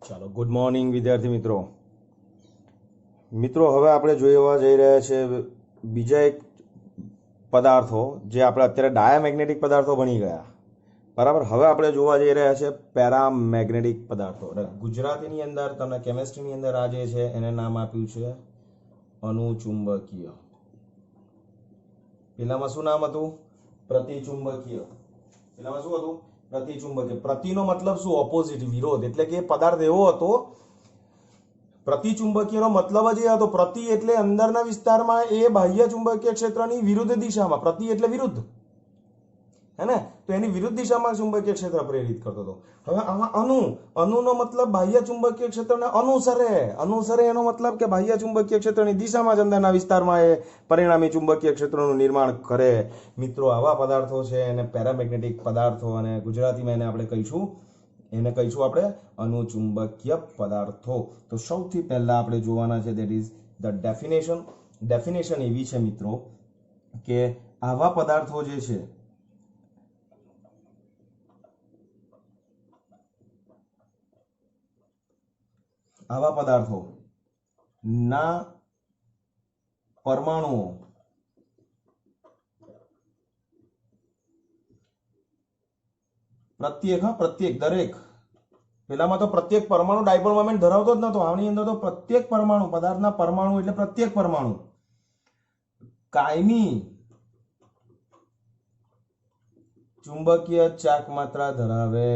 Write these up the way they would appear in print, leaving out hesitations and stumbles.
ચાલો good morning વિદ્યાર્થી મિત્રો. મિત્રો હવે આપણે જોવા જઈ રહ્યા છે બીજા એક પદાર્થો જે આપણે અત્યારે ડાયામેગ્નેટિક પદાર્થો ભણી ગયા. બરાબર, હવે આપણે જોવા જઈ રહ્યા છે પેરામેગ્નેટિક પદાર્થો. ગુજરાતીની અંદર તમને કેમેસ્ટ્રીની અંદર આ જે છે એને નામ આપ્યું છે અનુચુંબકીય. પેલામાં શું નામ હતું? પ્રતિચુંબકીય. પેલામાં શું હતું? પ્રતિચુંબકીય. પ્રતિનો મતલબ શું? ઓપોઝિટ, વિરોધ. એટલે કે પદાર્થ એવો હતો, પ્રતિચુંબકીયનો મતલબ જ એ હતો, પ્રતિ એટલે અંદરના વિસ્તારમાં એ બાહ્ય ચુંબકીય ક્ષેત્રની વિરુદ્ધ દિશામાં, પ્રતિ એટલે વિરુદ્ધ, હે ને? તો એની વિરુદ્ધ દિશામાં ચુંબકીય ક્ષેત્ર પ્રેરિત કરતો હતો. હવે આમાં અનુનો મતલબ બાહ્ય ચુંબકીય ક્ષેત્રને અનુસરે એનો મતલબ કે બાહ્ય ચુંબકીય ક્ષેત્રની દિશામાં જ અંદરના વિસ્તારમાં એ પરિણામી ચુંબકીય ક્ષેત્રનું નિર્માણ કરે. મિત્રો, આવા પદાર્થો છે એને પેરામેગ્નેટિક પદાર્થો, અને ગુજરાતીમાં એને આપણે કહીશું આપણે અનુચુંબકીય પદાર્થો. તો સૌથી પહેલા આપણે જોવાના છે ધેટ ઇઝ ધ ડેફિનેશન એવી છે મિત્રો કે આવા પદાર્થો જે છે આવા પદાર્થો ના પરમાણુઓ પ્રત્યેક દરેક, પેલામાં તો પ્રત્યેક પરમાણુ ડાયપોલ મોમેન્ટ ધરાવતો જ નતો. આની અંદર તો પ્રત્યેક પરમાણુ, પદાર્થના પરમાણુ એટલે પ્રત્યેક પરમાણુ કાયમી ચુંબકીય ચાક માત્રા ધરાવે.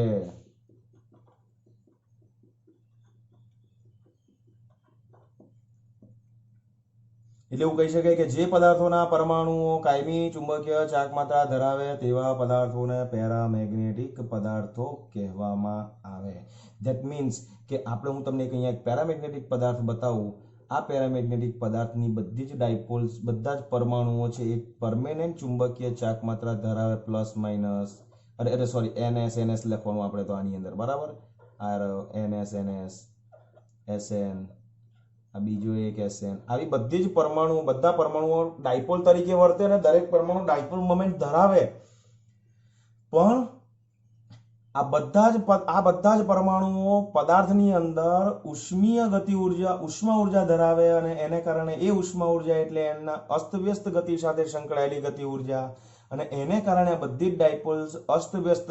એટલે એવું કહી શકાય કે જે પદાર્થોના પરમાણુઓ કાયમી ચુંબકીય ચાક માત્રા ધરાવે તેવા પદાર્થોને પેરામેગ્નેટિક પદાર્થો કહેવામાં આવે. ધેટ મીન્સ કે હું તમને અહીંયા એક પેરામેગ્નેટિક પદાર્થ બતાવું. આ પેરામેગ્નેટિક પદાર્થની બધી જ ડાયપોલ્સ, બધા જ પરમાણુઓ છે એ પરમેનન્ટ ચુંબકીય ચાક માત્રા ધરાવે, પ્લસ માઇનસ, NS લખવાનું આપણે તો આની અંદર, બરાબર? NS SN, આ બીજો એક SN, આવી બધી જ બધા પરમાણુઓ ડાયપોલ તરીકે વર્તે અને દરેક પરમાણુ ડાયપોલ મોમેન્ટ ધરાવે. પણ આ બધા જ પરમાણુઓ પદાર્થની અંદર ઉષ્મા ઉર્જા ધરાવે, અને એને કારણે એ ઉષ્મા ઉર્જા એટલે એના અસ્તવ્યસ્ત ગતિ સાથે સંકળાયેલી ગતિ ઉર્જા, અને એને કારણે બધી જ ડાયપોલ્સ અસ્તવ્યસ્ત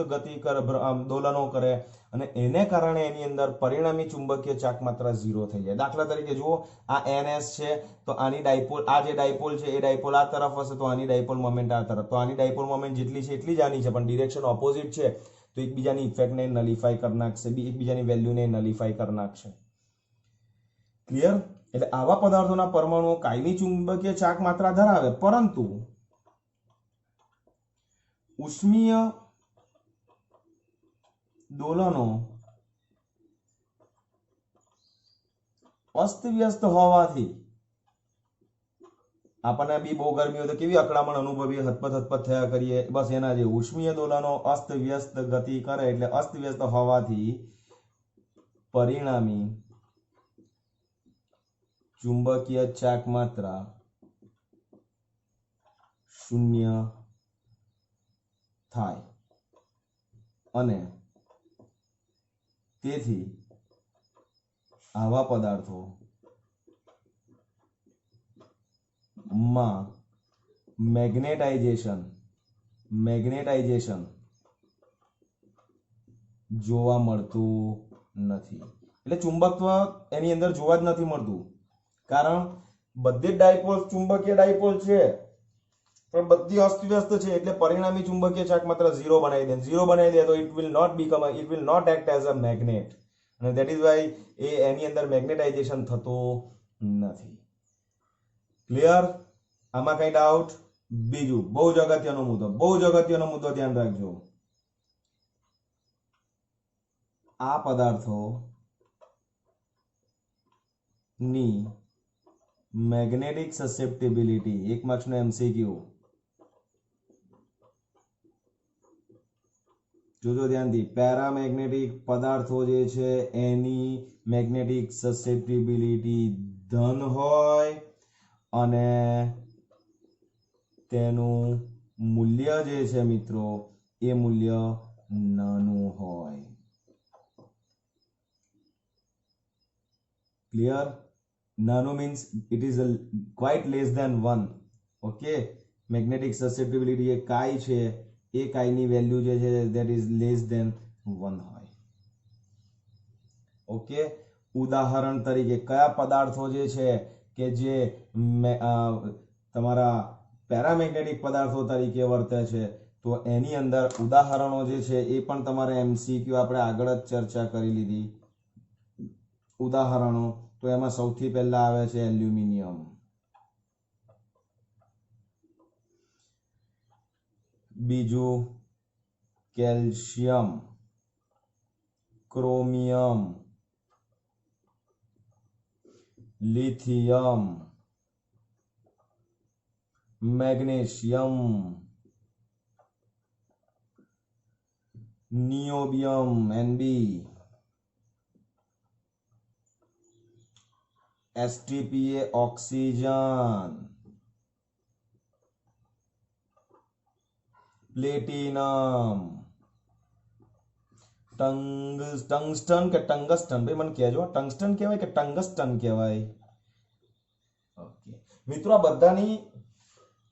દોલનો કરે, અને એને કારણે એની અંદર પરિણામી ચુંબકીય ચાક માત્રા 0 થઈ જાય. દાખલા તરીકે જુઓ, આ NS છે તો આની ડાયપોલ, આ જે ડાયપોલ છે એ ડાયપોલ આ તરફ હશે તો આની ડાયપોલ મોમેન્ટ આ તરફ, તો આની ડાયપોલ મોમેન્ટ જેટલી છે એટલી જ આની છે, પણ ડિરેક્શન ઓપોઝિટ છે તો એકબીજાની ઇફેક્ટને નલિફાઈ કરી નાખશે, એકબીજાની વેલ્યુને નલિફાઈ કરી નાખશે. ક્લિયર? એટલે આવા પદાર્થોના પરમાણુઓ કાયમી ચુંબકીય ચાક માત્રા ધરાવે, પરંતુ ઉષ્મીય દોલનો અસ્તવ્યસ્ત હોવાથી આપણને બી બહુ ગરમી હોય તો કેવી અકળામણ અનુભવીએ, હતપત થયા કરીએ, બસ એના જે ઉષ્મીય દોલનો અસ્તવ્યસ્ત ગતિ કરે એટલે અસ્તવ્યસ્ત હોવાથી પરિણામી ચુંબકીય ચાક માત્રા 0 થાય, અને તેથી આવા પદાર્થો માં મેગ્નેટાઇઝેશન જોવા મળતું નથી. એટલે ચુંબકત્વ એની અંદર જોવા જ નથી મળતું, કારણ બધી જ ડાયપોલ ચુંબકીય ડાયપોલ છે પણ બધી અસ્તવ્યસ્ત છે, એટલે પરિણામી ચુંબકીય ચાક માત્ર 0 બનાવી દે તો it will not act as a magnet, અને ધેટ ઇઝ વાય એની અંદર મેગ્નેટાઇઝેશન થતું નથી. ક્લિયર? આમાં કઈ ડાઉટ? બીજું બહુ જ અગત્યનો મુદ્દો ધ્યાન રાખજો. આ પદાર્થો ની મેગ્નેટિક સસેપ્ટિબિલિટી, 1 માર્ક્સનો MCQ, જોજો ધ્યાનથી. પેરામેગ્નેટિક પદાર્થો જે છે એની મેગ્નેટિક સસેપ્ટિબિલિટી ધન હોય અને તેનું મૂલ્ય જે છે મિત્રો એ મૂલ્ય નાનું હોય. ક્લિયર? નાનો means it is quite less than 1. Okay, magnetic susceptibility એ કાઈ છે, એ કાઈની વેલ્યુ જે છે ધેટ ઇઝ લેસ ધેન 1 હોય. ઓકે, ઉદાહરણ તરીકે કયા પદાર્થો જે છે કે જે તમારા પેરામેગ્નેટિક પદાર્થો તરીકે વર્તે છે, તો એની અંદર ઉદાહરણો જે છે એ પણ તમારે MCQ આપણે આગળ જ ચર્ચા કરી લીધી. ઉદાહરણો તો એમાં સૌથી પહેલા આવે છે એલ્યુમિનિયમ, બીજું calcium, chromium, lithium, magnesium, niobium Nb, STPA oxygen, platinum, tungsten કે ટંગસ્ટન, ભાઈ મને કહેજો, ટંગસ્ટન કહેવાય કે ટંગસ્ટન કહેવાય? ઓકે મિત્રો,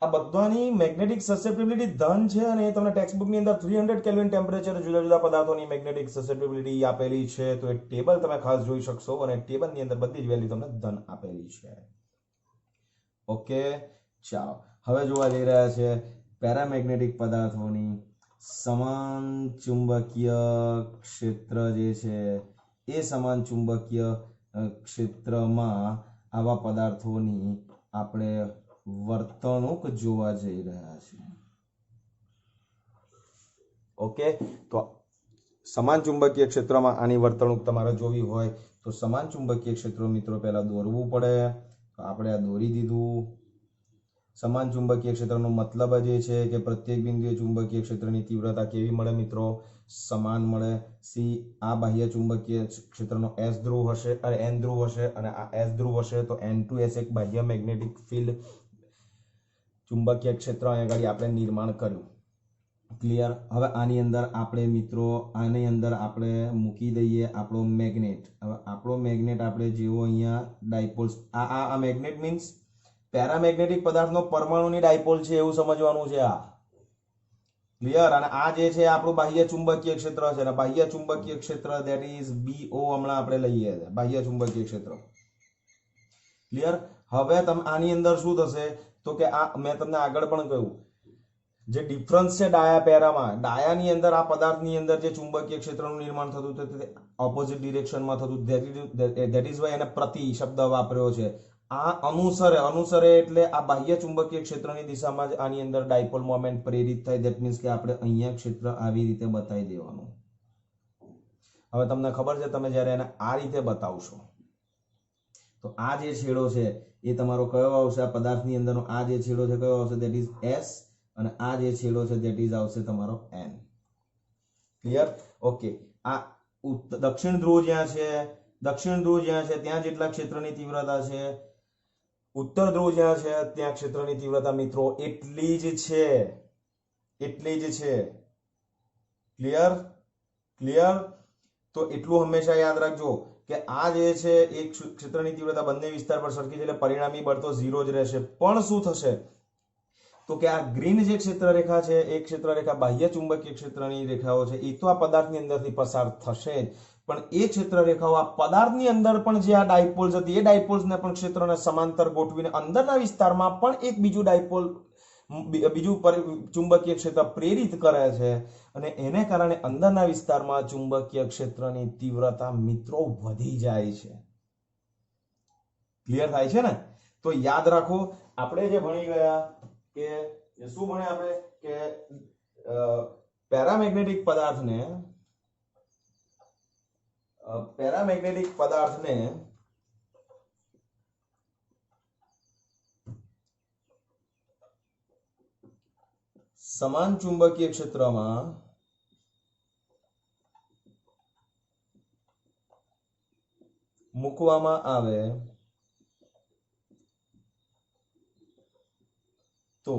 આ બધાની મેગ્નેટિક સસેપ્ટિબિલિટી ધન છે અને એ તમને ટેક્સ્ટ બુકની અંદર 300 કેલ્વિન ટેમ્પરેચર જુદા જુદા પદાર્થોની મેગ્નેટિક સસેપ્ટિબિલિટી આપેલી છે. તો એ ટેબલ તમે ખાસ જોઈ શકશો અને ટેબલની અંદર બધી જ વેલ્યુ તમને ધન આપેલી છે. ઓકે, ચાલો હવે જોવા જઈ રહ્યા છે પેરામેગ્નેટિક પદાર્થોની સમાન ચુંબકીય ક્ષેત્ર જે છે એ સમાન ચુંબકીય ક્ષેત્રમાં આવા પદાર્થોની આપણે વર્તણૂક જોવા જઈ રહ્યા છે. ઓકે, તો સમાન ચુંબકીય ક્ષેત્રમાં આની વર્તણૂક તમારે જોવી હોય તો સમાન ચુંબકીય ક્ષેત્રો મિત્રો પહેલા દોરવું પડે. તો આપણે આ દોરી દીધું. સમાન ચુંબકીય ક્ષેત્રનો મતલબ જ એ છે કે પ્રત્યેક બિંદુએ ચુંબકીય ક્ષેત્રની તીવ્રતા કેવી મળે મિત્રો? સમાન મળે. સી, આ બાહ્ય ચુંબકીય ક્ષેત્રનો S ધ્રુવ હશે અને N ધ્રુવ હશે અને આ S ધ્રુવ હશે, તો N2S એક બાહ્ય મેગ્નેટિક ફિલ્ડ ચુંબકીય ક્ષેત્ર અહીંયા આપણે નિર્માણ કર્યું. ક્લિયર? હવે આની અંદર આપણે મિત્રો મૂકી દઈએ આપણો મેગ્નેટ. હવે આપણો મેગ્નેટ આપણે જેવો અહીંયા ડાયપોલ્સ, આ મેગ્નેટ મીન્સ પેરામેગ્નેટિક પદાર્થનો પરમાણુની ડાયપોલ છે એવું સમજવાનું છે આ. ક્લિયર? અને આ જે છે આપણું બાહ્ય ચુંબકીય ક્ષેત્ર છે અને બાહ્ય ચુંબકીય ક્ષેત્ર ધેટ ઇઝ BO હમણાં આપણે લઈએ છે, બાહ્ય ચુંબકીય ક્ષેત્ર. ક્લિયર? હવે તમે આની અંદર શું થશે તો કે આ મેં તમને આગળ પણ કહ્યું, જે ડિફરન્સ છે ડાયા પેરામાં, ડાયાની અંદર આ પદાર્થની અંદર જે ચુંબકીય ક્ષેત્રનું નિર્માણ થતું હતું તે ઓપોઝિટ ડિરેક્શનમાં થતું. ધેટ ઇઝ વાય એને પ્રતિ શબ્દ વાપર્યો છે. આ અનુસરે એટલે આ બાહ્ય ચુંબકીય ક્ષેત્રની દિશામાં જ આની અંદર ડાયપોલ મોમેન્ટ પ્રેરિત થાય. ધેટ મીન્સ કે આપણે અહીંયા ક્ષેત્ર આવી રીતે બતાવી દેવાનું. હવે તમને ખબર છે, તમે જ્યારે એને આ રીતે બતાવશો તો આ જે છેડો છે એ તમારો કયો આવશે? આ પદાર્થની અંદરનો આ જે છેડો છે કયો આવશે? ધેટ ઇઝ S અને આ જે છેડો છે ધેટ ઇઝ આવશે તમારો N. ક્લિયર? ઓકે, આ દક્ષિણ ધ્રુવ જ્યાં છે ત્યાં જેટલા ક્ષેત્રની તીવ્રતા છે, ઉત્તર ધ્રુવ જ્યાં છે ત્યાં ક્ષેત્રની તીવ્રતા મિત્રો એટલી જ છે. ક્લિયર? તો એટલું હંમેશા યાદ રાખજો કે આ જે છે એક ક્ષેત્રની તીવ્રતા બંને વિસ્તાર પર સરખી છે એટલે પરિણામી બળ તો 0 જ રહેશે. પણ શું થશે તો કે આ ગ્રીન જે ક્ષેત્રરેખા છે એ ક્ષેત્રરેખા બાહ્ય ચુંબકીય ક્ષેત્રની રેખાઓ છે, એ તો આ પદાર્થની અંદરથી પસાર થશે જ, પણ એ ક્ષેત્રરેખાઓ આ પદાર્થની અંદર પણ જે આ ડાયપોલ્સ હતી એ ડાયપોલ્સને પણ ક્ષેત્રને સમાંતર ગોઠવીને અંદરના વિસ્તારમાં પણ એક બીજું ચુંબકીય ક્ષેત્ર પ્રેરિત કરે છે અને એને કારણે અંદરના વિસ્તારમાં ચુંબકીય ક્ષેત્રની તીવ્રતા મિત્રો વધી જાય છે. ક્લિયર થાય છે ને? તો યાદ રાખો, આપણે જે ભણી ગયા કે શું ભણે આપણે કે પેરામેગ્નેટિક પદાર્થને સમાન ચુંબકીય ક્ષેત્રમાં મૂકવામાં આવે તો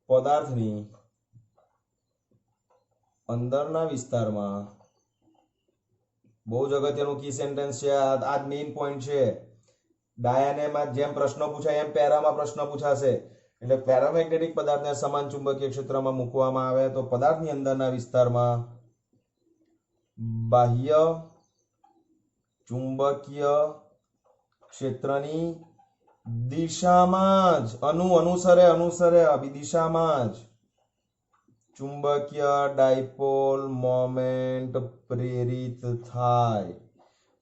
પદાર્થની અંદરના વિસ્તારમાં બહુ જ અગત્યનું કી સેન્ટેન્સ છે આ જ મેઇન પોઈન્ટ છે. ડાયાનેમાં જેમ પ્રશ્ન પૂછાય એમ પેરામાં પ્રશ્ન પૂછાશે. એટલે પેરામેગ્નેટિક પદાર્થને સમાન ચુંબકીય ક્ષેત્રમાં મૂકવામાં આવે તો પદાર્થની અંદરના વિસ્તારમાં બાહ્ય ચુંબકીય ક્ષેત્રની દિશામાં જ અનુસરે દિશામાં જ ચુંબકીય ડાયપોલ મોમેન્ટ પ્રેરિત થાય.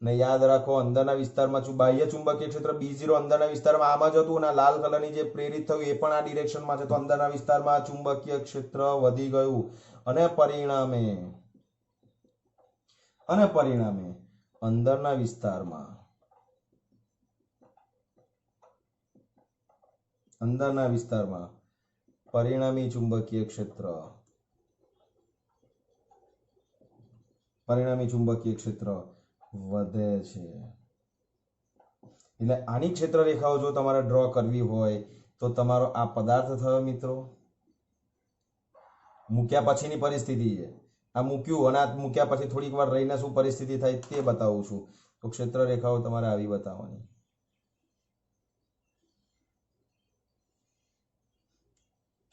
ને યાદ રાખો અંદરના વિસ્તારમાં બાહ્ય ચુંબકીય ક્ષેત્ર B0 અંદરના વિસ્તારમાં આમાં જ હતું અને લાલ કલરની જે પ્રેરિત થયું એ પણ આ ડિરેક્શનમાં છે. તો અંદરના વિસ્તારમાં ચુંબકીય ક્ષેત્ર વધી ગયું અને પરિણામે અંદરના વિસ્તારમાં પરિણામી ચુંબકીય ક્ષેત્ર વધે છે. એટલે આની ક્ષેત્ર રેખાઓ જો તમારે ડ્રો કરવી હોય તો તમારો આ પદાર્થ થયો મિત્રો. મૂક્યા પછીની પરિસ્થિતિ છે. આ મૂક્યું અને આ મૂક્યા પછી થોડીક વાર રહીને શું પરિસ્થિતિ થાય તે બતાવું છું. તો ક્ષેત્ર રેખાઓ તમારે આવી બતાવવાની.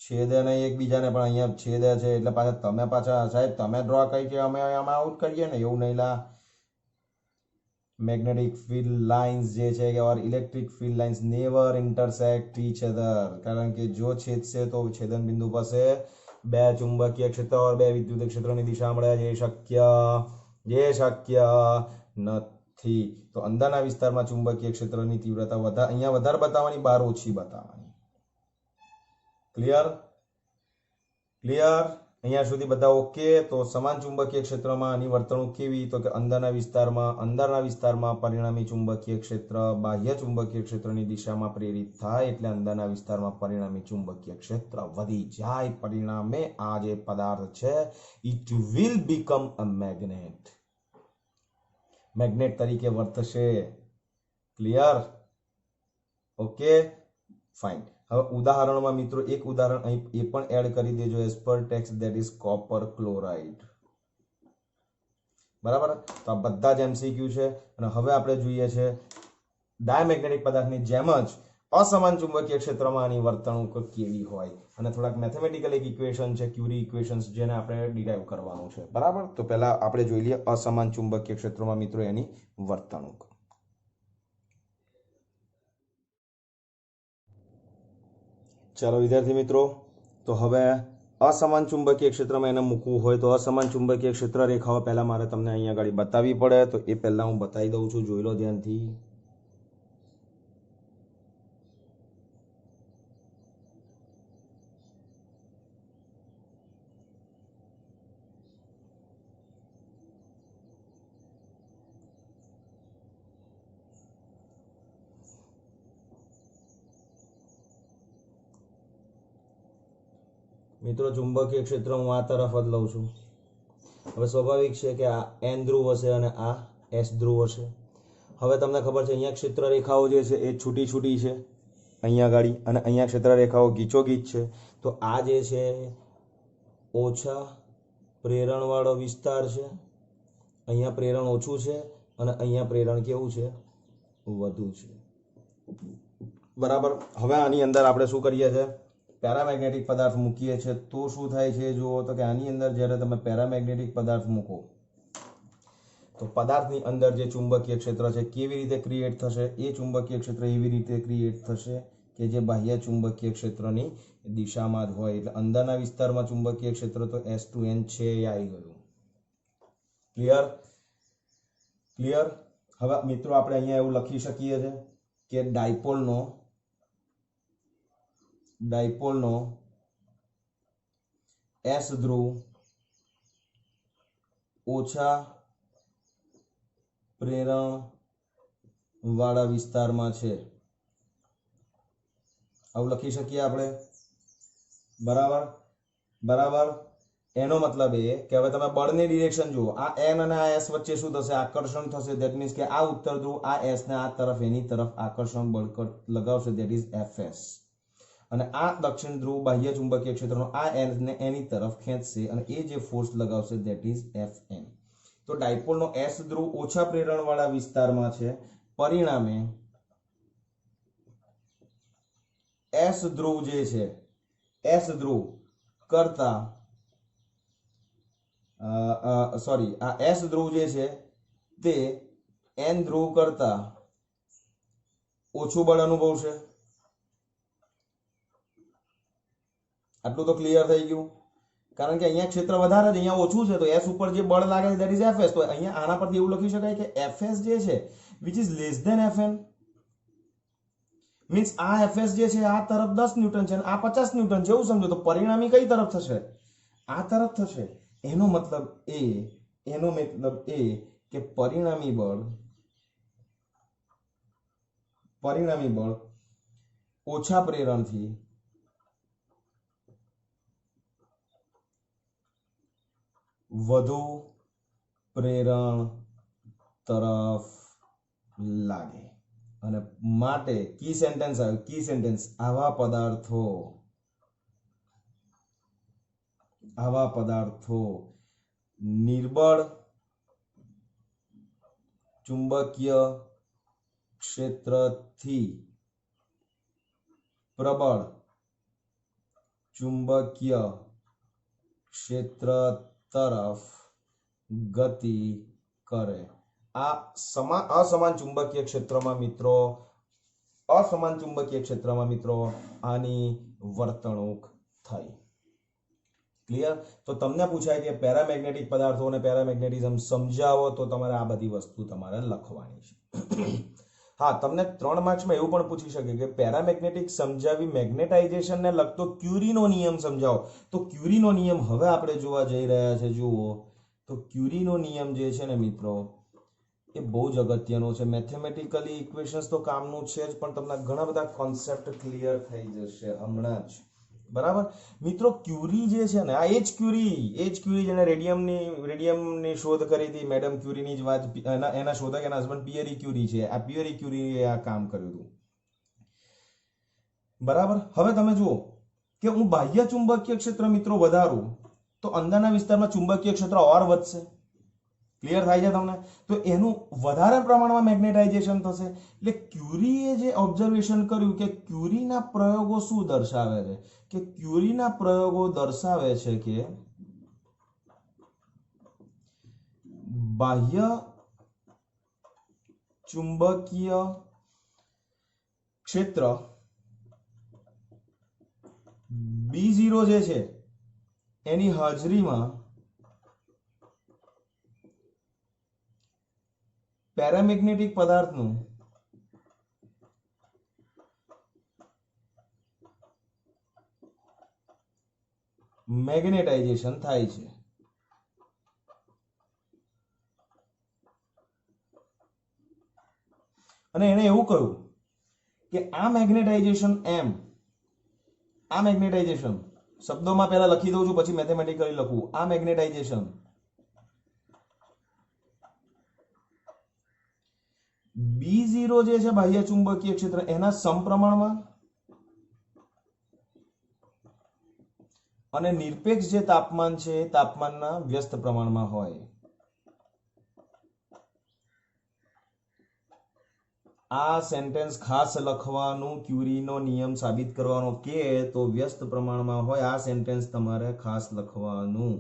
છેદે નહીં એકબીજાને પણ અહીંયા છેદે છે એટલે પાછા સાહેબ તમે ડ્રો કરી કે અમે આમાં આઉટ કરીએ ને એવું નહીં લા. મેગ્નેટિક ફિલ્ડ લાઇન્સ જે છે કે or electric field lines never intersect each other. કારણ કે જો છેદશે તો છેદન બિંદુ પાસે બે ચુંબકીય ક્ષેત્ર और બે વિદ્યુત ક્ષેત્રોની દિશા મળે જે શક્ય નથી. તો અંદરના વિસ્તારમાં ચુંબકીય ક્ષેત્રની તીવ્રતા અહીંયા વધારે બતાવવાની, બહાર ઓછી બતાવવાની. ક્લિયર અહીંયા સુધી બધા ઓકે. તો સમાન ચુંબકીય ક્ષેત્રમાં આની વર્તણૂક કેવી? તો કે અંદરના વિસ્તારમાં પરિણામી ચુંબકીય ક્ષેત્ર બાહ્ય ચુંબકીય ક્ષેત્રની દિશામાં પ્રેરિત થાય એટલે અંદરના વિસ્તારમાં પરિણામી ચુંબકીય ક્ષેત્ર વધી જાય. પરિણામે આ જે પદાર્થ છે it will become a magnet તરીકે વર્તશે. ક્લિયર? Okay fine. હવે ઉદાહરણમાં મિત્રો એક ઉદાહરણ અહીં એ પણ એડ કરી દેજો as per text, that is copper chloride. બરાબર? તો આ બધા જ MCQ છે. અને હવે આપણે જોઈએ છે ડાયમેગ્નેટિક પદાર્થની જેમ જ અસમાન ચુંબકીય ક્ષેત્રમાં આની વર્તણૂક કેવી હોય અને થોડાક મેથેમેટિકલ એક ઇક્વેશન છે ક્યુરી ઇક્વેશન્સ જેને આપણે ડિરાઈવ કરવાનું છે. બરાબર? તો પહેલા આપણે જોઈ લઈએ અસમાન ચુંબકીય ક્ષેત્રમાં મિત્રો એની વર્તણૂક. ચાલો વિદ્યાર્થી મિત્રો, તો હવે અસમાન ચુંબકીય ક્ષેત્રમાં એને મૂકવું હોય તો અસમાન ચુંબકીય ક્ષેત્ર રેખાઓ પહેલા મારે તમને અહીંયા આગળ બતાવવી પડે. તો એ પહેલા હું બતાવી દઉં છું, જોઈ લો ધ્યાનથી. મિત્રો ચુંબકીય ક્ષેત્ર હું આ તરફ જ લઉં છું. હવે સ્વાભાવિક છે કે આ N ધ્રુવ હશે અને આ S ધ્રુવ હશે. હવે તમને ખબર છે અહીંયા ક્ષેત્ર રેખાઓ જે છે એ છૂટી છે અહીંયા ગાડી, અને અહીંયા ક્ષેત્ર રેખાઓ ગીચોગીચ છે. તો આ જે છે ઓછા પ્રેરણવાળો વિસ્તાર છે, અહીંયા પ્રેરણ ઓછું છે અને અહીંયા પ્રેરણ કેવું છે? વધુ છે. બરાબર? હવે આની અંદર આપણે શું કરીએ છીએ? પેરામેગ્નેટિક પદાર્થ મૂકીએ છીએ તો શું થાય છે જુઓ. તો કે આની અંદર જ્યારે તમે પેરામેગ્નેટિક પદાર્થ મૂકો તો પદાર્થની અંદર જે ચુંબકીય ક્ષેત્ર છે કેવી રીતે ક્રિએટ થશે? એ ચુંબકીય ક્ષેત્ર એવી રીતે ક્રિએટ થશે કે જે બાહ્ય ચુંબકીય ક્ષેત્રની દિશામાં જ હોય. એટલે અંદરના વિસ્તારમાં ચુંબકીય ક્ષેત્ર તો S2N છે એ આવી ગયું. ક્લિયર? હવે મિત્રો આપણે અહીંયા એવું લખી શકીએ છીએ કે ડાયપોલનો S ધ્રુવ ઓછા પ્રેરણ વાળા વિસ્તારમાં છે, આવું લખી શકીએ આપણે. બરાબર? એનો મતલબ એ કે હવે તમે બળની ડિરેક્શન જુઓ. આ N અને આ S વચ્ચે શું થશે? આકર્ષણ થશે. ધેટ મીન્સ કે આ ઉત્તર ધ્રુવ આ S ને આ તરફ એની તરફ આકર્ષણ બળ લગાવશે, ધેટ ઇઝ Fs. અને આ દક્ષિણ ધ્રુવ બાહ્ય ચુંબકીય ક્ષેત્રનો આ N ને એની તરફ ખેંચશે અને એ જે ફોર્સ લગાવશે ધેટ ઇઝ Fn. તો ડાયપોલનો S ધ્રુવ ઓછા પ્રેરણવાળા વિસ્તારમાં છે, પરિણામે S ધ્રુવ જે છે, S ધ્રુવ કરતા સોરી આ S ધ્રુવ જે છે તે N ધ્રુવ કરતા ઓછું બળ અનુભવશે. આટલું તો ક્લિયર થઈ ગયું. કારણ કે અહીંયા ક્ષેત્ર વધારે છે, અહીંયા ઓછું છે, તો S ઉપર જે બળ લાગે છે ધેટ ઇઝ Fs. તો અહીંયા આના પરથી એવું લખી શકાય કે Fs જે છે which is less than Fn, means આ Fs જે છે આ તરફ 10 ન્યૂટન છે અને આ 50 ન્યૂટન છે, એવું સમજો. તો પરિણામી કઈ તરફ થશે? આ તરફ થશે. એનો મતલબ એ કે પરિણામી બળ ઓછા પ્રેરણથી વધુ પ્રેરણ તરફ લાગે. અને માટે કી સેન્ટેન્સ આવ્યું, કી સેન્ટેન્સ, આવા પદાર્થો નિર્બળ ચુંબકીય ક્ષેત્રથી પ્રબળ ચુંબકીય ક્ષેત્ર તરફ ગતિ કરે. આ અસમાન ચુંબકીય ક્ષેત્રમાં મિત્રો આની વર્તણૂક થઈ. ક્લિયર? તો તમને પૂછાય કે પેરામેગ્નેટિક પદાર્થો અને પેરામેગ્નેટિઝમ સમજાવો, તો તમારે આ બધી વસ્તુ તમારે લખવાની છે. હા, તમને 3 માર્ક્સમાં એવું પણ પૂછી શકે કે પેરામેગ્નેટિક સમજાવી મેગ્નેટાઇઝેશનને લગતો ક્યુરીનો નિયમ સમજાવો. તો ક્યુરીનો નિયમ હવે આપણે જોવા જઈ રહ્યા છે. જુઓ તો ક્યુરીનો નિયમ જે છે ને મિત્રો એ બહુ જ અગત્યનો છે. મેથેમેટિકલી ઇક્વેશન્સ તો કામનું છે જ, પણ તમને ઘણા બધા કોન્સેપ્ટ ક્લિયર થઈ જશે હમણાં જ. બરાબર મિત્રો, ક્યુરી જે છે ને આ એ જ ક્યુરી જેને રેડિયમની શોધ કરી હતી, મેડમ ક્યુરીની જ વાત, એના શોધક એના હસબન્ડ પિયરી ક્યુરી છે. આ પિયરી ક્યુરીએ આ કામ કર્યું હતું. બરાબર. હવે તમે જુઓ કે હું બાહ્ય ચુંબકીય ક્ષેત્ર મિત્રો વધારું તો અંદરના વિસ્તારમાં ચુંબકીય ક્ષેત્ર ઓર વધશે. ક્લિયર થાય છે તમને? તો એનું વધારે પ્રમાણમાં મેગ્નેટાઇઝેશન થશે. એટલે ક્યુરીએ જે ઓબ્ઝર્વેશન કર્યું કે ક્યુરીના પ્રયોગો શું દર્શાવે છે, કે ક્યુરીના પ્રયોગો દર્શાવે છે કે બાહ્ય ચુંબકીય ક્ષેત્ર B0 જે છે એની હાજરીમાં પેરામેગ્નેટિક પદાર્થનું મેગ્નેટાઇઝેશન થાય છે. અને એને એવું કહ્યું કે આ મેગ્નેટાઇઝેશન શબ્દોમાં પહેલા લખી દઉં છું, પછી મેથેમેટિકલી લખું. આ મેગ્નેટાઇઝેશન B0 જે છે બાહ્ય ચુંબકીય ક્ષેત્ર એના સમપ્રમાણમાં અને નિરપેક્ષ જે તાપમાન છે તાપમાનના વ્યસ્ત પ્રમાણમાં હોય. આ સેન્ટેન્સ ખાસ લખવાનું, ક્યુરીનો નિયમ સાબિત કરવાનો કે તો વ્યસ્ત પ્રમાણમાં હોય. આ સેન્ટેન્સ તમારે ખાસ લખવાનું.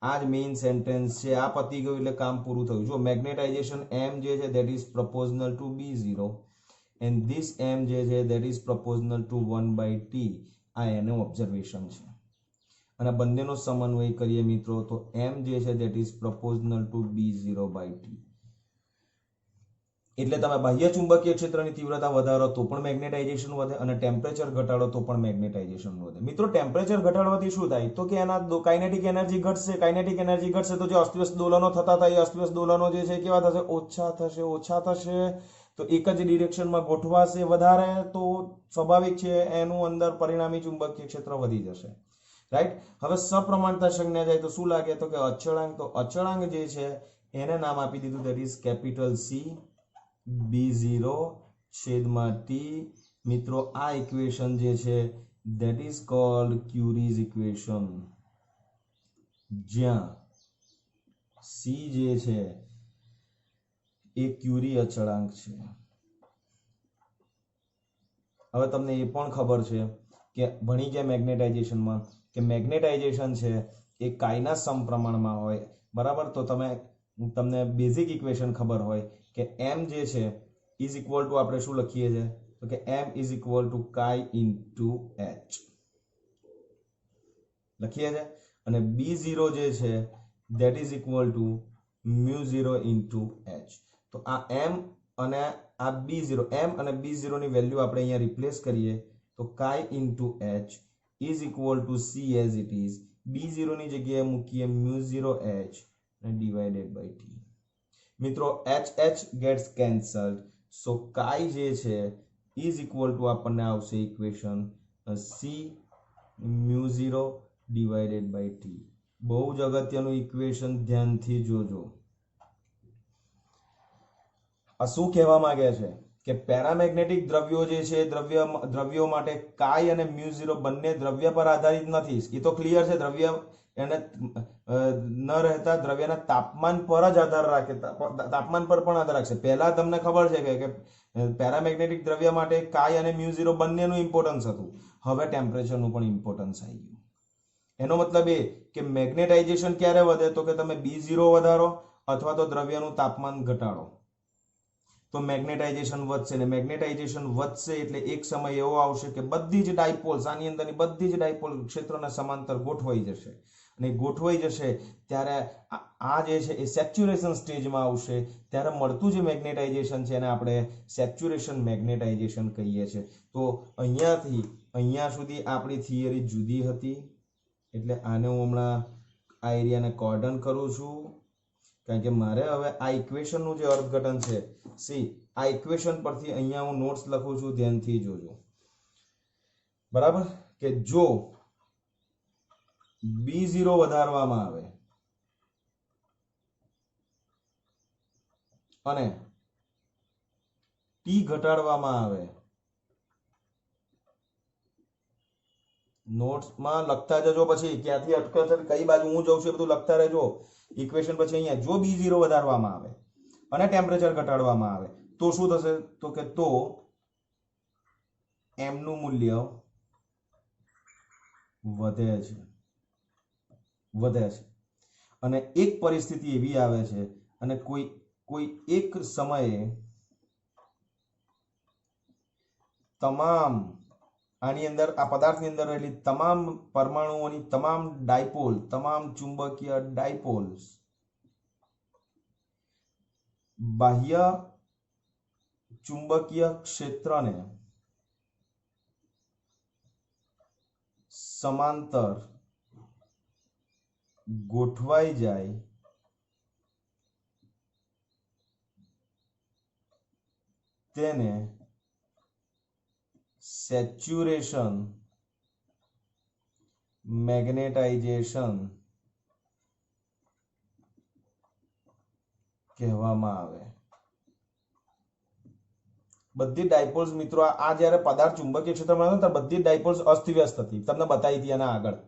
આ જ મેઇન સેન્ટેન્સ છે. આ પતી ગયું એટલે કામ પૂરું થયું. જો મેગ્નેટાઇઝેશન M જે છે that is proportional to B0 and this M જે છે that is proportional to 1/T. આ એનું ઓબ્ઝર્વેશન છે. અને બંનેનો સમન્વય કરીએ મિત્રો તો M જે છે that is proportional to B0/T. એટલે તમે બાહ્ય ચુંબકીય ક્ષેત્રની તીવ્રતા વધારો તો પણ મેગ્નેટાઇઝેશન વધે અને ટેમ્પરેચર ઘટાડો તો પણ મેગ્નેટાઇઝેશન વધે. મિત્રો ટેમ્પરેચર ઘટાડવાથી શું થાય તો કે એના કાઇનેટિક એનર્જી ઘટશે. કાઇનેટિક એનર્જી ઘટશે તો જે અસ્તવ્યસ્ત દોલનો થતા હતા એ અસ્તવ્યસ્ત દોલનો જે છે કેવા થશે? ઓછા થશે. તો એક જ ડિરેક્શનમાં ગોઠવાશે વધારે, તો સ્વાભાવિક છે એનું અંદર પરિણામી ચુંબકીય ક્ષેત્ર વધી જશે. રાઈટ. હવે સપ્રમાણતા સંજ્ઞા જાય તો શું લાગે તો કે અચળાંક. તો અચળાંક જે છે એને નામ આપી દીધું that is capital C B0/T. મિત્રો આ ઇક્વેશન જે છે that is called Curie's equation, જ્યાં સી જે છે એ ક્યુરી અચળાંક છે. હવે તમને એ પણ ખબર છે કે ભણી ગયા મેગ્નેટાઇઝેશનમાં કે મેગ્નેટાઇઝેશન છે એ કાયના સમપ્રમાણમાં હોય, બરાબર. તો તમને બેઝિક ઇક્વેશન ખબર હોય કે m જે છે ઇઝ ઇક્વલ ટુ આપણે શું લખીએ છીએ તો કે m is equal to chi into h લખીએ છીએ, અને b0 જે છે that is equal to μ0 into h. તો આ m અને આ b0, m અને b0 ની વેલ્યુ આપણે અહીંયા રિપ્લેસ કરીએ તો chi into h is equal to c as it is, b0 ની જગ્યાએ મૂકીએ μ0 h અને ડિવાઇડેડ બાય t. મિત્રો h gets cancelled, so chi જે છે ઇઝ ઇક્વલ ટુ આપણને આવશે equation c μ0 divided by t. બહુ જ અગત્યનું ઇક્વેશન, ધ્યાનથી જોજો. આ શું કહેવા માંગે છે કે પેરામેગ્નેટિક દ્રવ્યો જે છે દ્રવ્યો માટે કાઈ અને μ0 બંને દ્રવ્ય પર આધારિત નથી. એ તો ક્લિયર છે, દ્રવ્ય એને ન રહેતા દ્રવ્યના તાપમાન પર જ આધાર રાખે, તાપમાન પર પણ આધાર રાખશે. પહેલા તમને ખબર છે કે પેરામેગ્નેટિક દ્રવ્ય માટે કાઈ અને μ0 બંનેનું ઇમ્પોર્ટન્સ હતું. હવે ટેમ્પરેચરનું પણ ઇમ્પોર્ટન્સ આવી ગયું. એનો મતલબ એ કે મેગ્નેટાઇઝેશન ક્યારે વધે તો કે તમે b0 વધારો અથવા તો દ્રવ્યનું તાપમાન ઘટાડો તો મેગ્નેટાઇઝેશન વધશે. ને મેગ્નેટાઇઝેશન વધશે એટલે એક સમય એવો આવશે કે બધી જ ડાયપોલ્સ, આની અંદરની બધી જ ડાયપોલ ક્ષેત્રના સમાંતર ગોઠવાઈ જશે, અને ગોઠવાઈ જશે ત્યારે આ જે છે એ સેચ્યુરેશન સ્ટેજમાં આવશે. ત્યારે મળતું જે મેગ્નેટાઇઝેશન છે એને આપણે સેચ્યુરેશન મેગ્નેટાઇઝેશન કહીએ છીએ. તો અહીંયાથી અહીંયા સુધી આપણી થિયરી જુદી હતી, એટલે આને હું હમણાં આ એરિયાને કોર્ડન કરું છું, કારણ કે મારે હવે આ ઇક્વેશનનું જે અર્થઘટન છે, આ ઇક્વેશન પરથી અહીંયા હું નોટ્સ લખું છું, ધ્યાનથી જોજો, બરાબર. કે જો b0 વધારવામાં આવે અને t ઘટાડવામાં આવે, નોટ્સમાં લખતા જજો, પછી ક્યાંથી અટકે છે, કઈ બાજુ હું જઉં છું એ બધું લખતા રહેજો. ઇક્વેશન પછી અહીંયા જો b0 વધારવામાં આવે અને ટેમ્પરેચર ઘટાડવામાં આવે તો શું થશે તો કે તો m નું મૂલ્ય વધે છે. અને એક પરિસ્થિતિ એવી આવે છે અને કોઈ એક સમયે તમામ આની અંદર આ પદાર્થની અંદર રહેલી તમામ પરમાણુઓની તમામ ડાયપોલ, તમામ ચુંબકીય ડાયપોલ્સ બાહ્ય ચુંબકીય ક્ષેત્રને સમાંતર ગોઠવાઈ જાય તેને સેચ્યુરેશન મેગ્નેટાઇઝેશન કહેવામાં આવે. બધી ડાયપોલ્સ મિત્રો આ જ્યારે પદાર્થ ચુંબકીય ક્ષેત્રમાં હતો ત્યારે બધી ડાયપોલ્સ અસ્તવ્યસ્ત હતી, તમને બતાવી હતી આના આગળ,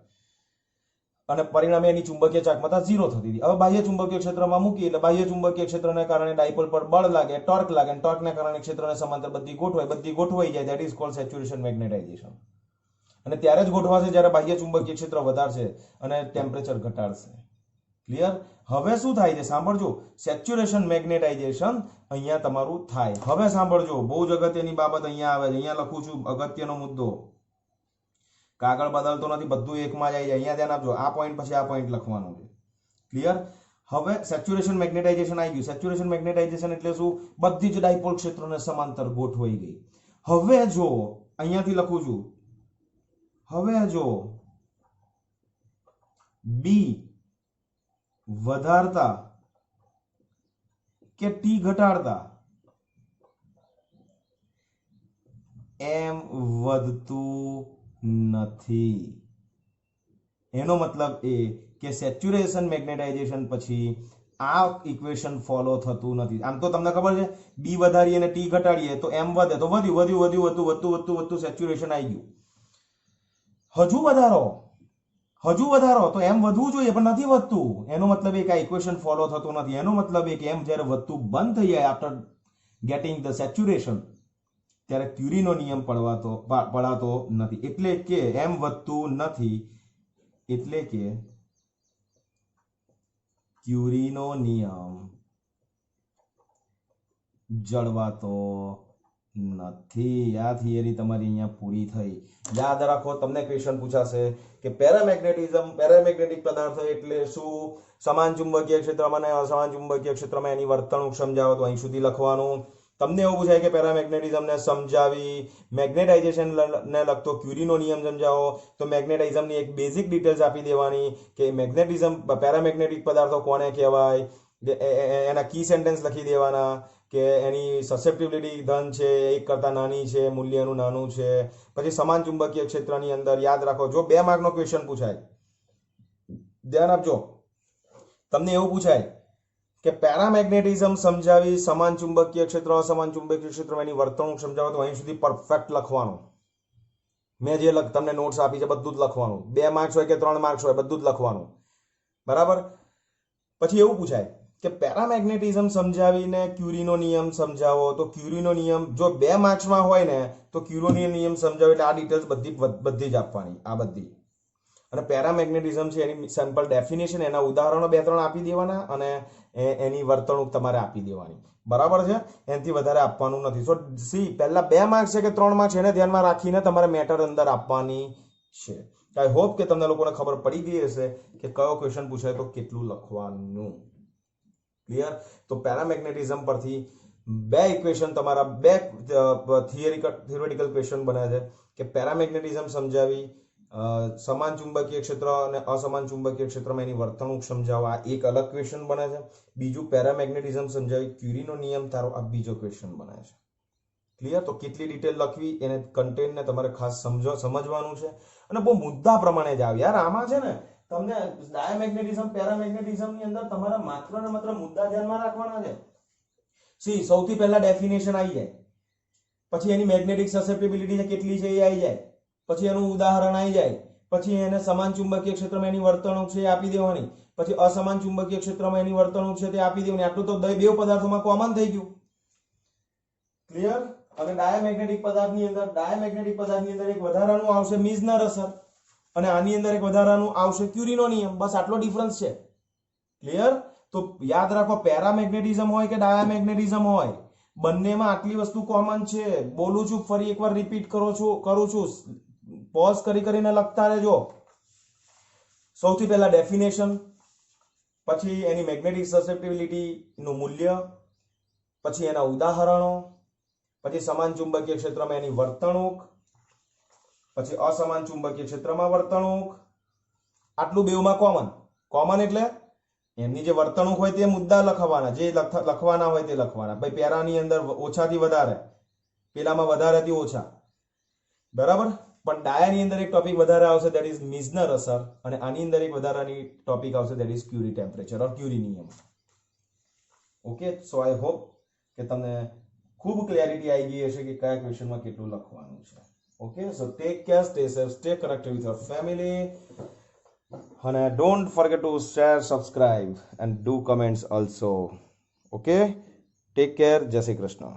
અને પરિણામે એની ચુંબકીય ચાકમાત્રા 0 થતી હતી. હવે બાહ્ય ચુંબકીય ક્ષેત્રમાં મૂકી એટલે બાહ્ય ચુંબકીય ક્ષેત્રને કારણે ડાયપોલ પર બળ લાગે, ટોર્ક લાગે, અને ટોર્કને કારણે ક્ષેત્રને સમાંતર બધી ગોઠવાઈ જાય. That is called saturation magnetisation. અને ત્યારે જ ગોઠવાશે જ્યારે બાહ્ય ચુંબકીય ક્ષેત્ર વધારશે અને ટેમ્પરેચર ઘટાડશે. ક્લિયર? હવે શું થાય છે સાંભળજો, સેચ્યુરેશન મેગ્નેટાઇઝેશન અહીંયા તમારું થાય. હવે સાંભળજો, બહુ જ અગત્યની બાબત અહીંયા આવે છે. અહીંયા લખું છું અગત્યનો મુદ્દો, કાગળ બદલતો નથી, બધું એકમાં જ આવી જાય. અહીંયા ધ્યાન આપજો, આ પોઈન્ટ પછી આ પોઈન્ટ લખવાનું છે. ક્લિયર? હવે સેચ્યુરેશન મેગ્નેટાઇઝેશન આવી ગયું. સેચ્યુરેશન મેગ્નેટાઇઝેશન એટલે શું? બધી જ ડાયપોલ ક્ષેત્રોને સમાંતર ગોઠવાઈ ગઈ. હવે જો અહીંયાથી લખું છું, હવે જો બી વધારતા કે ટી ઘટાડતા એમ વધતું નથી. એનો મતલબ એ કે સેચ્યુરેશન મેગ્નેટાઇઝેશન પછી આ ઇક્વેશન ફોલો થતું નથી. આમ તો તમને ખબર છે બી વધારીએ અને ટી ઘટાડીએ તો એમ વધે, તો વધતું સેચ્યુરેશન આવી ગયું. હજુ વધારો, હજુ વધારો તો એમ વધવું જોઈએ પણ નથી વધતું. એનો મતલબ એ કે આ ઇક્વેશન ફોલો થતો નથી. એનો મતલબ એ કે એમ જ્યારે વધતું બંધ થઈ જાય આફ્ટર ગેટિંગ ધ સેચ્યુરેશન, ત્યારે ક્યુરીનો નિયમ પડાતો નથી. એટલે કે એમ વધતું નથી, એટલે કે ક્યુરીનો નિયમ જળવાતો નથી. આ થિયરી તમારી અહીંયા પૂરી થઈ. યાદ રાખો, તમને ક્વેશ્ચન પૂછાશે કે પેરામેગ્નેટિક પદાર્થો એટલે શું, સમાન ચુંબકીય ક્ષેત્રમાં અને અસમાન ચુંબકીય ક્ષેત્રમાં એની વર્તણૂક સમજાવો, તો અહીં સુધી લખવાનું. તમને એવું પૂછાય કે પેરામેગ્નેટિઝમને સમજાવી, મેગ્નેટાઇઝેશન ને લગતો ક્યુરીનો નિયમ સમજાવો, તો મેગ્નેટાઇઝમની એક બેઝિક ડિટેલ્સ આપી દેવાની કે પેરામેગ્નેટિક પદાર્થો કોને કહેવાય, એના કી સેન્ટેન્સ લખી દેવાના કે એની સસેપ્ટિબિલિટી ધન છે, એક કરતાં નાની છે, મૂલ્ય એનું નાનું છે. પછી સમાન ચુંબકીય ક્ષેત્રની અંદર યાદ રાખો, જો 2 માર્કનો ક્વેશ્ચન પૂછાય, ધ્યાન આપજો. તમને એવું પૂછાય કે પેરામેગ્નેટિઝમ સમજાવી, સમાન ચુંબકીય ક્ષેત્ર અસમાન ચુંબકીય ક્ષેત્રમાં એની વર્તણૂક સમજાવો, તો અહીં સુધી પરફેક્ટ લખવાનું. મેં જે તમને નોટ્સ આપી છે બધું જ લખવાનું. 2 માર્ક્સ હોય કે 3 માર્ક્સ હોય, બધું જ લખવાનું. બરાબર. પછી એવું પૂછાય કે પેરામેગ્નેટિઝમ સમજાવીને ક્યુરીનો નિયમ સમજાવો, તો ક્યુરીનો નિયમ જો 2 માર્ક્સમાં હોય ને તો ક્યુરીનો નિયમ સમજાવો એટલે આ ડિટેલ્સ બધી જ આપવાની, આ બધી. અને પેરામેગ્નેટિઝમ છે એની સિમ્પલ ડેફિનેશન, એના ઉદાહરણો 2-3 આપી દેવાના અને એની વર્તણૂક તમારે આપી દેવાની. બરાબર છે. એનાથી વધારે આપવાનું નથી. સો સી પહેલા 2 માર્ક્સ છે કે 3 માર્ક્સ એને ધ્યાનમાં રાખીને તમારે મેટર અંદર આપવાની છે. આઈ હોપ કે તમને લોકોને ખબર પડી ગઈ હશે કે કયો ક્વેશ્ચન પૂછાય તો કેટલું લખવાનું. ક્લિયર. તો પેરામેગ્નેટિઝમ પરથી 2 ઇક્વેશન તમારા 2 થિયોરિટિકલ ક્વેશ્ચન બને છે કે પેરામેગ્નેટિઝમ સમજાવી, સમાન ચુંબકીય ક્ષેત્ર અને અસમાન ચુંબકીય ક્ષેત્રમાં એની વર્તણૂક સમજાવવા, એક અલગ ક્વેશ્ચન બને છે. બીજું પેરામેગ્નેટિઝમ સમજાવી ક્યુરીનો નિયમ તારો, આ બીજો ક્વેશ્ચન બને છે. ક્લિયર. તો કેટલી ડિટેલ લખવી એને કન્ટેન્ટને તમારે ખાસ સમજવાનું છે અને બહુ મુદ્દા પ્રમાણે જ આવે યાર. આમાં છે ને તમને ડાયામેગ્નેટિઝમ પેરામેગ્નેટિઝમ ની અંદર તમારા માત્ર ને માત્ર મુદ્દા ધ્યાનમાં રાખવાના છે. સી સૌથી પહેલા ડેફિનેશન આવી જાય, પછી એની મેગ્નેટિક સસેપ્ટિબિલિટી કેટલી છે એ આવી જાય, પછી એનું ઉદાહરણ આવી જાય, પછી એને સમાન ચુંબકીય ક્ષેત્રમાં એની વર્તણૂક છે એ આપી દેવાની, પછી અસમાન ચુંબકીય ક્ષેત્રમાં એની વર્તણૂક છે તે આપી દેવાની. આટલું તો 2 પદાર્થોમાં કોમન થઈ ગયું. ક્લિયર. અને ડાયામેગ્નેટિક પદાર્થની અંદર એક વધારાનું આવશે મિઝનર અસર અને આની અંદર એક વધારાનું આવશે ક્યુરીનો નિયમ. બસ આટલો ડિફરન્સ છે. ક્લિયર. તો યાદ રાખો, પેરામેગ્નેટિઝમ હોય કે ડાયામેગ્નેટિઝમ હોય, બંનેમાં આટલી વસ્તુ કોમન છે. બોલું છું, ફરી એકવાર રિપીટ કરું છું, પોઝ કરીને લખતા રહેજો. સૌથી પહેલા ડેફિનેશન, પછી એની મેગ્નેટિક સસેપ્ટિબિલિટી નું મૂલ્ય, પછી એના ઉદાહરણો, પછી સમાન ચુંબકીય ક્ષેત્રમાં એની વર્તણૂક, પછી અસમાન ચુંબકીય ક્ષેત્રમાં વર્તણૂક. આટલું બેઉમાં કોમન એટલે એમની જે વર્તણૂક હોય તે મુદ્દા લખવાના, જે લખવાના હોય તે લખવાના. ભાઈ પેરાની અંદર ઓછાથી વધારે, પેલામાં વધારેથી ઓછા. બરાબર. પણ ડાયાની અંદર એક ટોપિક વધારે આવશે, દેટ ઇઝ મિઝનર અસર, અને આની અંદર એક વધારાની ટોપિક આવશે, દેટ ઇઝ ક્યુરી ટેમ્પરેચર ઓર ક્યુરી નિયમ. ઓકે. સો આઈ હોપ કે તમને ખૂબ ક્લેરિટી આવી ગઈ હશે કે કયા ક્વેશ્ચનમાં કેટલું લખવાનું છે. Okay. So take care, stay safe, stay connected with your family, અને don't forget to share, subscribe and do comments also. Okay. Take care. જય શ્રી કૃષ્ણ.